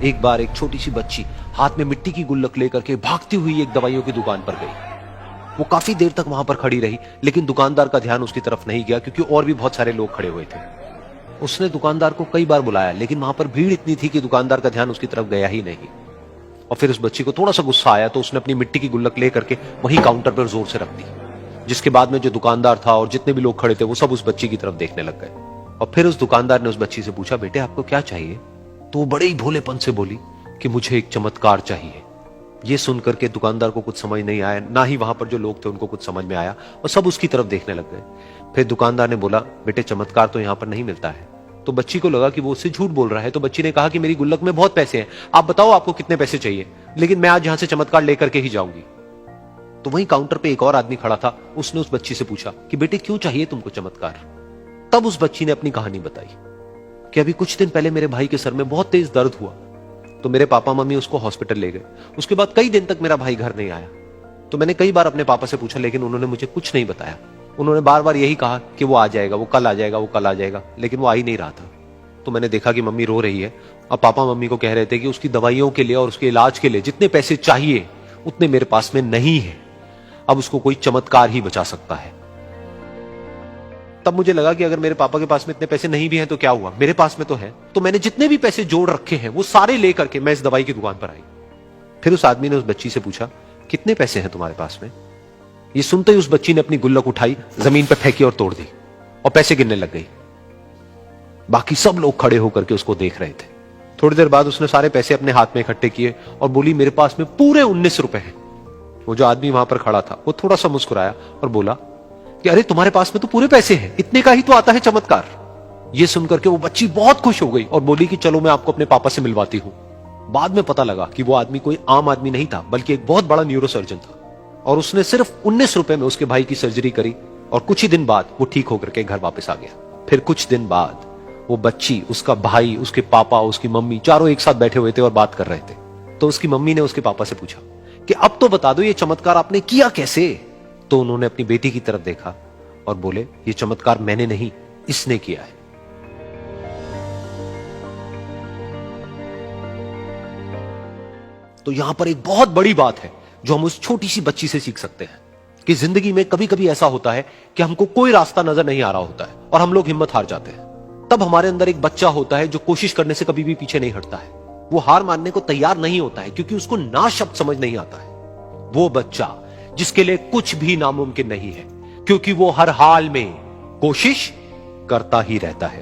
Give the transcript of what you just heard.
एक बार एक छोटी सी बच्ची हाथ में मिट्टी की गुल्लक लेकर के भागती हुई एक दवाइयों की दुकान पर गई। वो काफी देर तक वहां पर खड़ी रही, लेकिन दुकानदार का ध्यान उसकी तरफ नहीं गया क्योंकि और भी बहुत सारे लोग खड़े हुए थे। उसने दुकानदार को कई बार बुलाया, लेकिन वहां पर भीड़ इतनी थी कि दुकानदार का ध्यान उसकी तरफ गया ही नहीं। और फिर उस बच्ची को थोड़ा सा गुस्सा आया तो उसने अपनी मिट्टी की गुल्लक लेकर के वहीं काउंटर पर जोर से रख दी, जिसके बाद में जो दुकानदार था और जितने भी लोग खड़े थे वो सब उस बच्ची की तरफ देखने लग गए। और फिर उस दुकानदार ने उस बच्ची से पूछा, बेटे आपको क्या चाहिए? तो वो बड़े ही भोलेपन से बोली कि मुझे एक चमत्कार चाहिए। ये सुनकर के दुकानदार को कुछ समझ नहीं आया, ना ही वहां पर जो लोग थे उनको कुछ समझ में आया, और सब उसकी तरफ देखने लग गए। फिर दुकानदार ने बोला, बेटे चमत्कार तो यहां पर नहीं मिलता है। तो बच्ची को लगा कि वो उससे झूठ बोल रहा है, तो बच्ची ने कहा कि मेरी गुल्लक में बहुत पैसे हैं, आप बताओ आपको कितने पैसे चाहिए, लेकिन मैं आज यहां से चमत्कार लेकर के ही जाऊंगी। तो वहीं काउंटर पे एक और आदमी खड़ा था, उसने उस बच्ची से पूछा कि बेटे क्यों चाहिए तुमको चमत्कार? तब उस बच्ची ने अपनी कहानी बताई कि अभी कुछ दिन पहले मेरे भाई के सर में बहुत तेज दर्द हुआ, तो मेरे पापा मम्मी उसको हॉस्पिटल ले गए। उसके बाद कई दिन तक मेरा भाई घर नहीं आया। तो मैंने कई बार अपने पापा से पूछा, लेकिन उन्होंने मुझे कुछ नहीं बताया। उन्होंने बार बार यही कहा कि वो आ जाएगा, वो कल आ जाएगा, वो कल आ जाएगा, लेकिन वो आ ही नहीं रहा था। तो मैंने देखा कि मम्मी रो रही है, और पापा मम्मी को कह रहे थे कि उसकी दवाइयों के लिए और उसके इलाज के लिए जितने पैसे चाहिए उतने मेरे पास में नहीं है, अब उसको कोई चमत्कार ही बचा सकता है। तब मुझे लगा कि अगर मेरे पापा के पास में इतने पैसे नहीं भी हैं तो क्या हुआ, मेरे पास में तो है। तो मैंने जितने भी पैसे जोड़ रखे हैं वो सारे लेकर के मैं इस दवाई की दुकान पर आई। फिर उस आदमी ने उस बच्ची से पूछा, कितने पैसे हैं तुम्हारे पास में? ये सुनते ही उस बच्ची ने अपनी गुल्लक उठाई, जमीन पर फेंकी और तोड़ दी, और पैसे गिनने लग गई। बाकी सब लोग खड़े होकर के उसको देख रहे थे। थोड़ी देर बाद उसने सारे पैसे अपने हाथ में इकट्ठे किए और बोली, मेरे पास में पूरे 19 रुपए हैं। वो जो आदमी वहां पर खड़ा था वो थोड़ा सा मुस्कुराया और बोला कि अरे तुम्हारे पास में तो पूरे पैसे हैं, इतने का ही तो आता है चमत्कार। ये सुनकर के वो बच्ची बहुत खुश हो गई और बोली कि चलो मैं आपको अपने पापा से मिलवाती हूं। बाद में पता लगा कि वो आदमी कोई आम आदमी नहीं था, बल्कि एक बहुत बड़ा न्यूरोसर्जन था, और उसने सिर्फ 19 रुपए में उसके भाई की सर्जरी करी, और कुछ ही दिन बाद वो ठीक होकर के घर वापस आ गया। फिर कुछ दिन बाद वो बच्ची, उसका भाई, उसके पापा, उसकी मम्मी, चारों एक साथ बैठे हुए थे और बात कर रहे थे। तो उसकी मम्मी ने उसके पापा से पूछा कि अब तो बता दो ये चमत्कार आपने किया कैसे? तो उन्होंने अपनी बेटी की तरफ देखा और बोले, ये चमत्कार मैंने नहीं, इसने किया है। तो यहां पर एक बहुत बड़ी बात है जो हम उस छोटी सी बच्ची से सीख सकते हैं कि जिंदगी में कभी कभी ऐसा होता है कि हमको कोई रास्ता नजर नहीं आ रहा होता है और हम लोग हिम्मत हार जाते हैं। तब हमारे अंदर एक बच्चा होता है जो कोशिश करने से कभी भी पीछे नहीं हटता है। वो हार मानने को तैयार नहीं होता है क्योंकि उसको ना शब्द समझ नहीं आता है। वो बच्चा जिसके लिए कुछ भी नामुमकिन नहीं है, क्योंकि वो हर हाल में कोशिश करता ही रहता है।